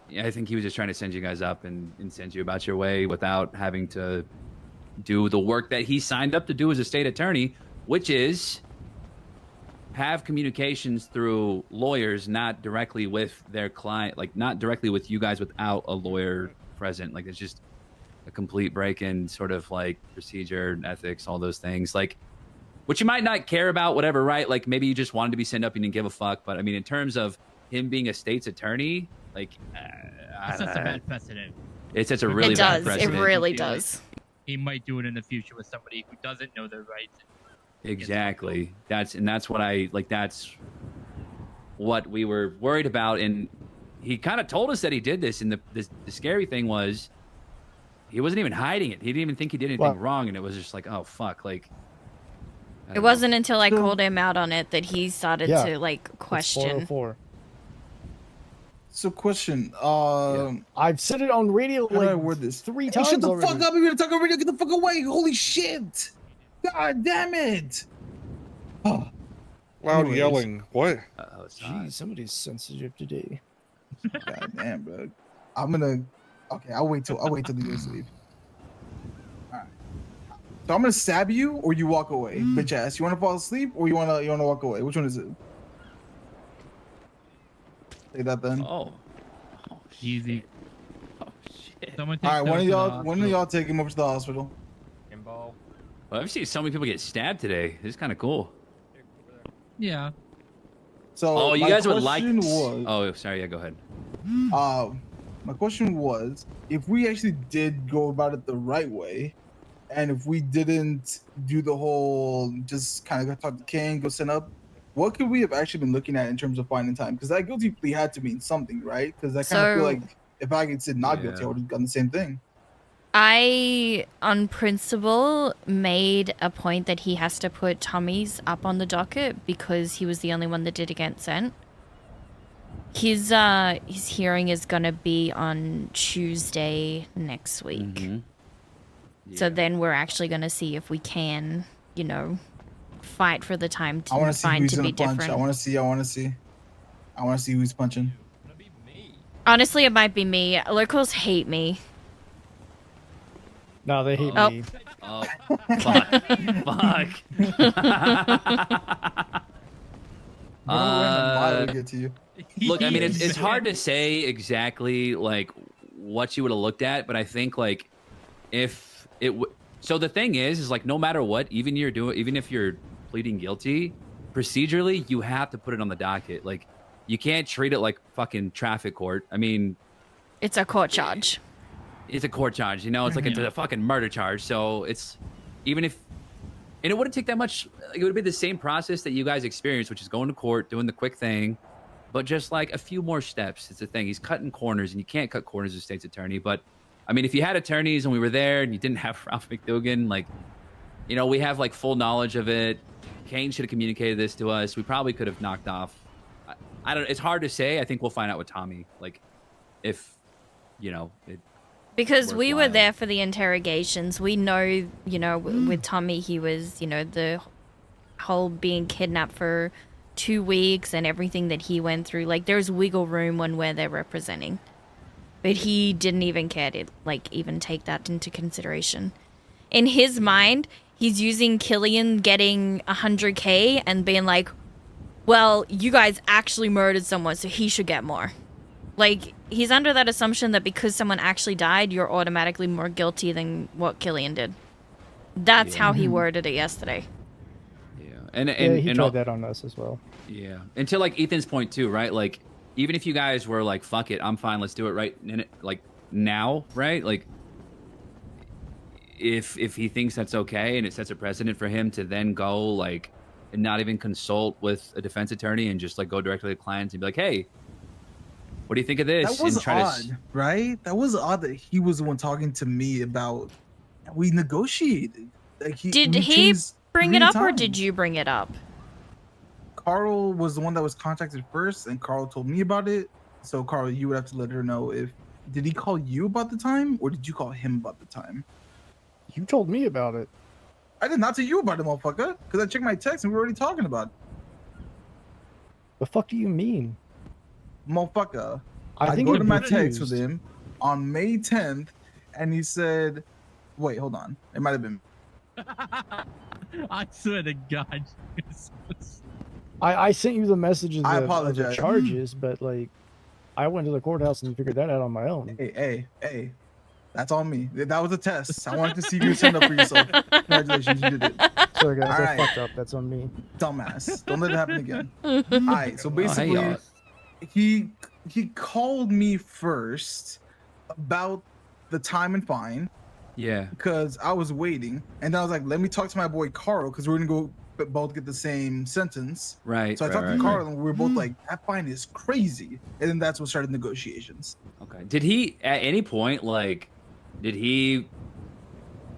Yeah, I think he was just trying to send you guys up and send you about your way without having to do the work that he signed up to do as a state attorney, which is have communications through lawyers, not directly with their client, like not directly with you guys without a lawyer present. Like, it's just a complete break in sort of like procedure, ethics, all those things. Like, which you might not care about, whatever, right? Like maybe you just wanted to be sent up and didn't give a fuck. But I mean, in terms of him being a state's attorney, like It sets a bad precedent. it sets a really It bad does. It precedent. really does. He might do it in the future with somebody who doesn't know their rights. Exactly. That's what I like. That's what we were worried about, and he kind of told us that he did this. And the scary thing was, he wasn't even hiding it. He didn't even think he did anything wrong, and it was just like, oh fuck, like. It wasn't until I called him out on it that he started to like question. So question, I've said it on radio how do I like word this? 3 Hey, times shut the already. fuck up! You're gonna talk on radio. Get the fuck away! Holy shit! God damn it! Oh. Loud Anyways. yelling. What? Jeez, somebody's sensitive today. God damn, bro. I'm gonna. Okay, I'll wait till you guys leave. Alright. So I'm gonna stab you, or you walk away, bitch ass. You wanna fall asleep, or you wanna walk away? Which one is it? Say that then. Oh. Easy. Oh shit. Someone All right, takes one of those to the y'all hospital. take him over to the hospital. Well, I've seen so many people get stabbed today. It's kind of cool. Yeah. So Oh, you my guys would like. question was, Oh, sorry. Yeah, go ahead. my question was, if we actually did go about it the right way, and if we didn't do the whole just kind of go talk to King, go send up, what could we have actually been looking at in terms of finding time? Because that guilty plea had to mean something, right? Because I kind of feel So- like if I had said not guilty, I would have done the same thing. I, on principle, made a point that he has to put Tommy's up on the docket because he was the only one that didn't get sent. His hearing is gonna be on Tuesday next week. So then we're actually gonna see if we can, you know, fight for the time I want to see find who's to be gonna punch. different. I want to see who's punching. Honestly, it might be me. Locals hate me. No, they hate Oh. me. Oh, fuck. Fuck. Get to you. Look, I mean, it's hard to say exactly like what you would have looked at, but I think like if it so the thing is like no matter what, even if you're pleading guilty, procedurally you have to put it on the docket. Like you can't treat it like fucking traffic court. I mean, It's a court charge. it's a court charge, you know. It's like a fucking murder charge. So it's even if, and it wouldn't take that much. It would be the same process that you guys experienced, which is going to court, doing the quick thing, but just like a few more steps. It's the thing. He's cutting corners, and you can't cut corners as state's attorney. But I mean, if you had attorneys and we were there, and you didn't have Ralph McDougan, like, you know, we have like full knowledge of it. Kane should have communicated this to us. We probably could have knocked off. I don't. It's hard to say. I think we'll find out with Tommy. Like, if you know. Because we were there for the interrogations. We know, you know, with Tommy, he was, you know, the whole being kidnapped for 2 weeks and everything that he went through. Like, there's wiggle room when we're there representing. But he didn't even care to, like, even take that into consideration. In his mind, he's using Killian getting 100K and being like, well, you guys actually murdered someone, so he should get more. Like, he's under that assumption that because someone actually died, you're automatically more guilty than what Killian did. That's how he worded it yesterday. And he and tried that on us as well. Yeah. And to like Ethan's point too, right? Like, even if you guys were like, fuck it, I'm fine, let's do it right like now, right? Like, if he thinks that's okay and it sets a precedent for him to then go like and not even consult with a defense attorney and just like go directly to clients and be like, hey, what do you think of this? That was and try odd, right? That was odd that he was the one talking to me about. We negotiated. Like Did we he changed bring 3 it up or times. did you bring it up? Carl was the one that was contacted first, and Carl told me about it. So Carl, you would have to let her know if did he call you about the time or did you call him about the time? You told me about it. I did not tell you about it, motherfucker, because I checked my text and we were already talking about it. The fuck do you mean? Motherfucker. I think go you're to my text confused. with him on May 10th, and he said, wait, hold on. It might have been. I swear to God. I sent you the messages I of the apologize. charges, but like I went to the courthouse and figured that out on my own. Hey, That's on me. That was a test. I wanted to see if you stand up for yourself. Congratulations, you did it. Sorry guys, All I right. fucked up. That's on me. Dumbass. Don't let it happen again. All right. So basically, y'all. he called me first about the time and fine Yeah. because I was waiting, and then I was like, let me talk to my boy Carl because we're gonna go both get the same sentence. Right. So I right, talked right, to Carl, right. and we were both like, that fine is crazy, and then that's what started negotiations. Okay. Did he at any point did he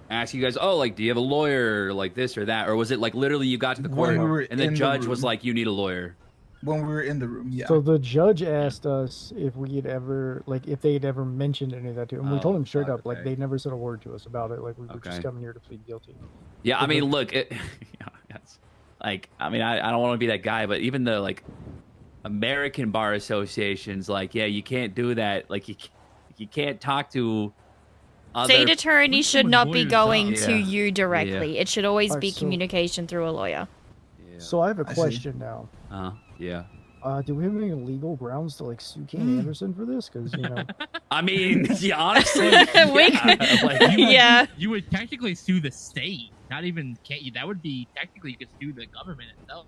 ask you guys, oh, like, do you have a lawyer, like this or that, or was it like literally you got to the When court we were and the in the judge was room. like, you need a lawyer? When we were in the room, yeah. So the judge asked us if we had ever, like, if they had ever mentioned any of that to him. We told him straight up, like, they never said a word to us about it. Like, we were just Okay. coming here to plead guilty. Yeah, I But mean, the- look, it's like, I mean, I don't want to be that guy, but even the like American bar associations, like, yeah, you can't do that. Like, you can't talk to other. State attorney should not be going to Yeah. you directly. It should always Alright, be so- communication through a lawyer. So I have a I see. question now. Yeah. Do we have any legal grounds to like sue Kane Anderson for this? Because you know, I mean, yeah, honestly, We- yeah, like, Yeah. You would technically sue the state. Not even can't you? That would be technically you could sue the government itself.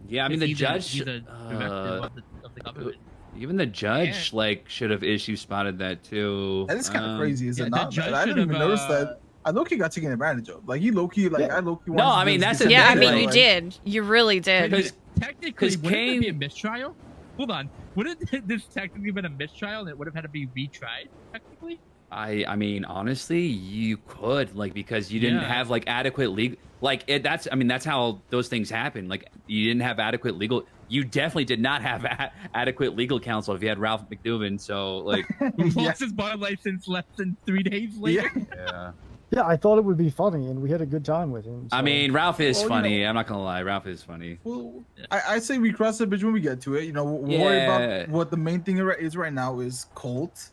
yeah, I mean, the He's a- judge, he's a directive of the government. even the judge, like, should have issue spotted that too. That is kind of crazy, is yeah, it the not? judge I didn't even should've, notice that. I low-key got taken advantage of. Like, he low-key, like, I low-key No, wanted I mean, to that's do the Yeah, I thing, mean, like- you did. You really did. Because Technically, 'cause wouldn't it be a Kane- mistrial? Hold on. Wouldn't this technically been a mistrial and it would have had to be retried, technically? I mean, honestly, you could, like, because you didn't Yeah. have like adequate legal, like that's I mean, that's how those things happen. Like, you didn't have adequate legal. You definitely did not have adequate legal counsel if you had Ralph McDuvan. So, like, Who lost his bar license less than 3 days later? yeah. yeah, I thought it would be funny, and we had a good time with him. I so- mean, Ralph is Well, you funny. know- I'm not gonna lie, Ralph is funny. Well, I say we cross the bridge when we get to it. You know, we'll worry Yeah. about what the main thing is right now is Colt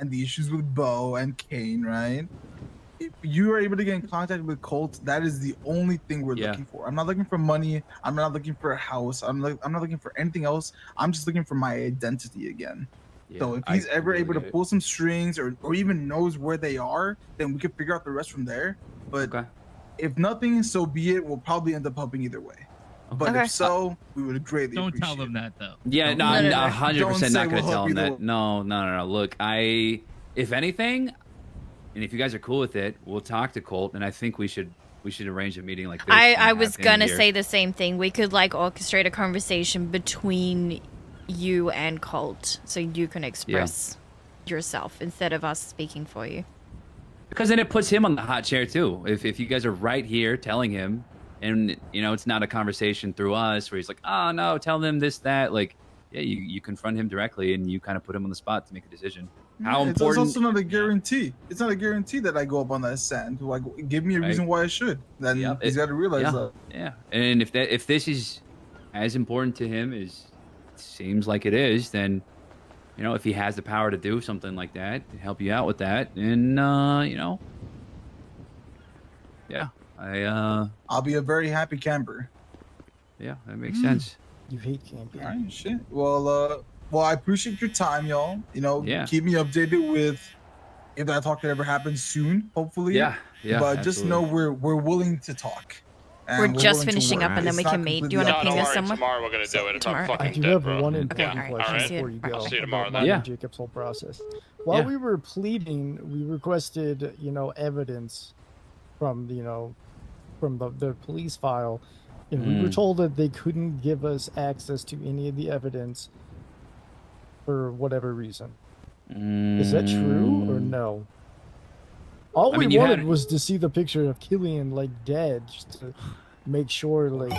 and the issues with Bo and Kane, right? If you are able to get in contact with Colt, that is the only thing we're Yeah. looking for. I'm not looking for money. I'm not looking for a house. I'm not looking for anything else. I'm just looking for my identity again. So if I he's ever able to completely get it. pull some strings or even knows where they are, then we can figure out the rest from there. But Okay. if nothing, so be it. We'll probably end up helping either way. But Okay. if so, we would greatly Don't appreciate tell them that, though. Yeah, no, No, I'm no, no. 100% Don't not say gonna we'll tell help him either that. No. Look, if anything, and if you guys are cool with it, we'll talk to Colt, and I think we should arrange a meeting like this. I and was have him gonna here. say the same thing. We could like orchestrate a conversation between you and Colt, so you can express yourself instead of us speaking for you. Because then it puts him on the hot chair too. If you guys are right here telling him, and it's not a conversation through us where he's like, oh no, tell them this, that. Like, yeah, you confront him directly and you kind of put him on the spot to make a decision. How It's important? also not a guarantee. It's not a guarantee that I go up on that stand. Like, give me a Right. reason why I should. Then Yep, he's got to realize yeah, that. yeah. And if this is as important to him as it seems like it is, then if he has the power to do something like that, to help you out with that, and yeah, I'll be a very happy camper. yeah, that makes sense. You hate camping. All right, shit. Well, I appreciate your time, y'all. Yeah. Keep me updated with if that talk ever happens soon, hopefully. Yeah, But just know absolutely. we're willing to talk. and We're just willing to finishing work. up and then It's we not can meet. Do you completely want to up ping to us us. somewhere? Tomorrow we're gonna do it. If Tomorrow. I'm I fucking do dead, have bro. one important Okay, question alright. before you go. I'll see you tomorrow about then. mine Yeah. and Jacob's whole process. While Yeah. we were pleading, we requested, evidence from, from the police file, and we were Mm. told that they couldn't give us access to any of the evidence for whatever reason. Is that true or no? All I we mean, you wanted had- was to see the picture of Killian like dead, just to make sure, like.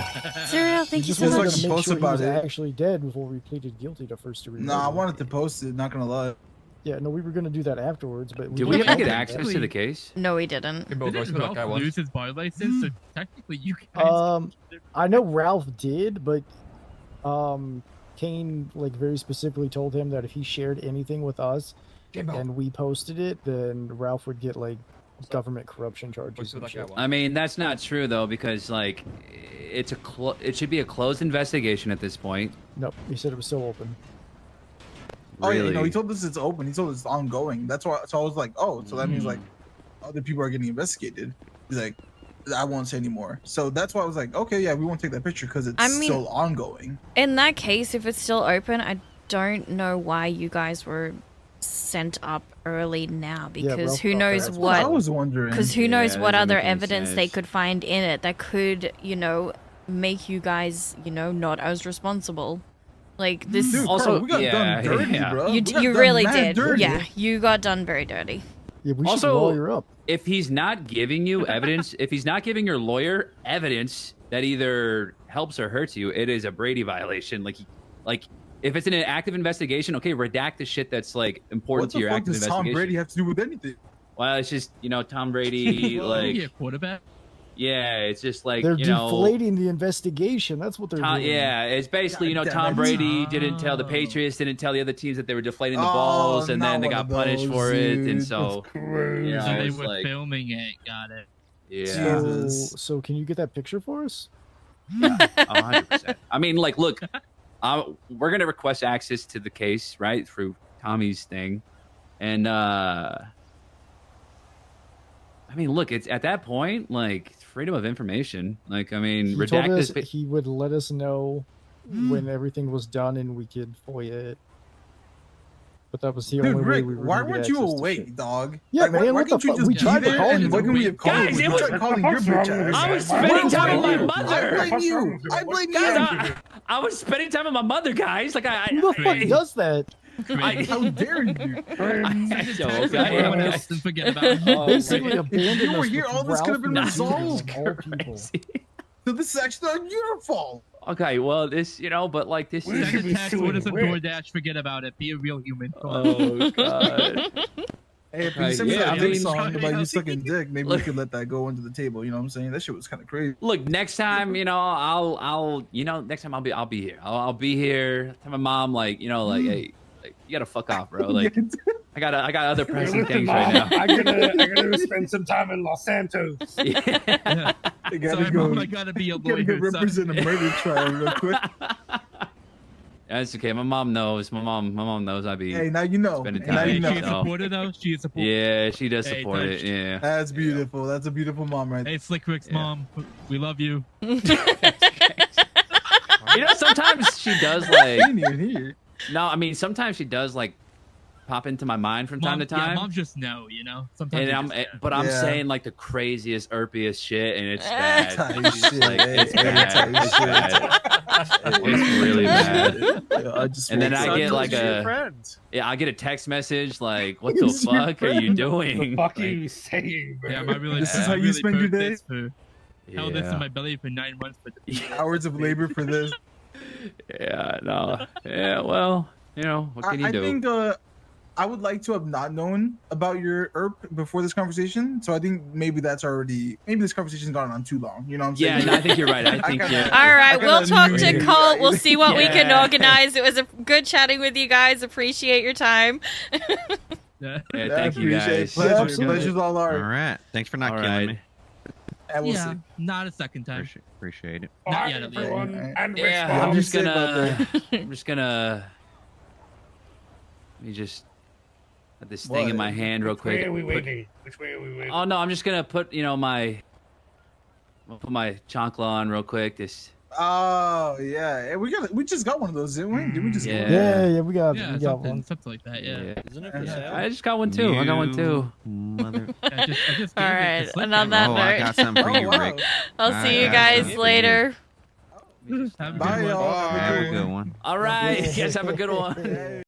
Serial, We thank you just so Just wanted like much. to make post sure he about was it. actually dead before we pleaded guilty to first degree. No, I murder. wanted to post it. Not gonna lie. Yeah, no, we were gonna do that afterwards, but Did we didn't ever get do that. access to the case? No, we didn't. Hey, Bill, do I see Didn't who that guy Ralph was? lose his bar license? So technically, you guys. I know Ralph did, but Kane like very specifically told him that if he shared anything with us and we posted it, then Ralph would get like government corruption charges. Who And that guy shit. was? I mean, that's not true though, because like it should be a closed investigation at this point. Nope, he said it was still open. Oh yeah, Really? he told us it's open. He told us it's ongoing. That's why. So I was like, oh, so that means like other people are getting investigated. He's like, I won't say anymore. So that's why I was like, okay, yeah, we won't take that picture because it's I mean- still ongoing. In that case, if it's still open, I don't know why you guys were sent up early now, because Ralph who thought knows that. I what was wondering. because who Yeah, knows that what doesn't other make any evidence they sense. could find in it that could, make you guys, not as responsible. Like this Dude, Also, Carl, we got yeah, done dirty, yeah. bro. you We got you done really mad did. dirty. Yeah, you got done very dirty. Yeah, we should Also- lawyer up. If he's not giving you evidence, if he's not giving your lawyer evidence that either helps or hurts you, it is a Brady violation. Like if it's in an active investigation, okay, redact the shit that's like important What to the your fuck active does investigation. Tom Brady have to do with anything? Well, it's just Tom Brady, like Yeah, quarterback. yeah, it's just like They're deflating the investigation. That's what they're doing. yeah, it's basically God damn Tom it. Brady didn't tell the Oh. Patriots, didn't tell the other teams that they were deflating the Oh, balls, and then not they one got of punished those, for it, and dude. so That's crazy. Yeah, So they it's were like- filming it. Got it. yeah. Jesus. So can you get that picture for us? 100%. I mean, like, look, we're gonna request access to the case, right, through Tommy's thing, and I mean, look, it's at that point, like, it's freedom of information. Like, I mean, He told redact us this. he would let us know when everything was done and we could FOIA it. But that was the Dude, only way Rick, we were why gonna get weren't you access to awake, shit. dog? Yeah, Like, man, why what the can't you fuck? just We be tried to there call and you. what can we have called Guys, you? it We was- tried calling your bitch ass. I was Why spending was time I with my you? mother. I blame you. I blame you. Guys, I was spending time with my mother, guys. Like, Who the fuck does that? How dare you? Everyone else and forget about it. Oh, Basically man. abandoned You were us here, with all this could have been Ralph and resolved. Judy of all people. So this is actually not your fault. Okay, well, this, but like this We is. should Send a be text. suing What is a Rick. DoorDash? Forget about it. Be a real human. Come on. Oh God. Hey, if Right, you send me yeah, that I dick mean- song about you sucking dick, maybe we Look. could let that go under the table. You know what I'm saying? That shit was kind of crazy. Look, next time, I'll next time I'll be here. I'll be here. Tell my mom, like, hey, like, you gotta fuck off, bro. Like, I got other pressing Listen, things Mom, right now. I gotta spend some time in Los Santos. Yeah. They gotta Sorry, go. Mom, I gotta be a Gotta go lawyer. son. represent a murder trial real quick. That's okay. My mom knows. My mom knows I be. Hey, now you know. Spending And now time you Hey, know. she a supporter though. She a supporter. Yeah, she does Hey, support it. touched. Yeah. That's beautiful. That's a beautiful mom right there. Hey, Slick Rick's mom. We love you. Sometimes she does She like. ain't even here. No, I mean, sometimes she does like pop into my mind from time to Yeah, time. moms just know, Sometimes. And they I'm, just know. but I'm Yeah. saying like the craziest, erpiest shit, and it's bad. Tight It's just, shit, like, hey, it's hey, bad. tight It's shit. bad. It's really bad. I just And then woke I up. get like I get a text message like, "What the fuck are you doing?" What the fuck are Like, you saying, bro? Yeah, my really. This is I how you really spend your burnt day? this for- Held this yeah. in my belly for 9 months, but hours of labor for this. Yeah, no. Yeah, well, what can you I do? think I would like to have not known about your ERP before this conversation. So I think maybe this conversation's gone on too long. You know what I'm saying? Yeah, no, I think you're right. I think kinda- yeah. All right, I we'll kinda talk knew to you. Colt. We'll see what we can Yeah. organize. It was a good chatting with you guys. Appreciate your time. yeah. Yeah, thank you appreciate it. guys. Pleasure's all All ours. right. Thanks for not All killing right. me. And we'll Yeah, see. not a second time. Appreciate it. Not Bye, yet, at least. everyone. And Yeah, Rick's I'm mom. just safe out gonna. there. I'm just gonna. Let me just put this thing in What? my hand real Which way quick. are we Put- waiting? Which way are we waiting? Oh no, I'm just gonna put I'll put my chancla on real quick. This. Oh yeah, and we just got one of those, didn't we? Did we just? Yeah. Yeah, we got Yeah, we got something, one. something like that. Yeah. Isn't it for Yeah. sale? I just got one too. I got one too. Mother. I just All gave it to right, Slick and on Rick. that Oh, I note, got something for Oh, you, wow. Rick. I'll I see you got guys something for you. later. Have a good Bye, one. y'all. Have a good one. All right, you guys have a good one. Hey.